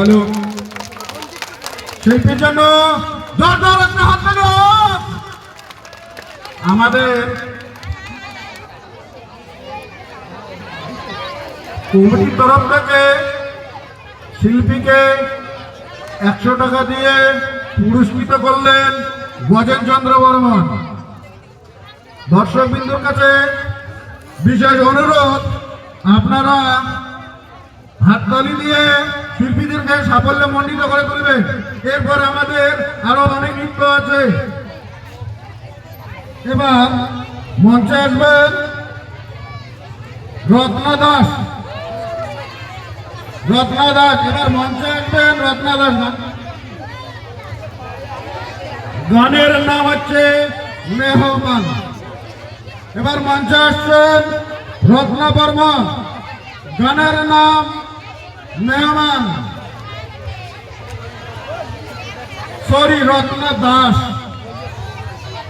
Hello শিল্পীর জন্য জোরদার একটা হাততালি হোক। আমাদের কমিটির তরফ থেকে শিল্পীকে 100 টাকা দিয়ে পুরস্কৃত করলেন গজেন চন্দ্র বর্মন। দর্শকবৃন্দুর কাছে বিশেষ অনুরোধ, আপনারা হাততালি দিয়ে শিল্পীদেরকে সাফল্যে মণ্ডিত করে তুলবেন। এরপর আমাদের আরো অনেক নৃত্য আছে। এবার মঞ্চে আসবেন রত্না দাস। এবার মঞ্চে আসবেন রত্না দাস। গানের নাম হচ্ছে মেহমান। এবার মঞ্চে আসছেন রত্না বর্মন, গানের নাম মেহমান, রত্না দাস।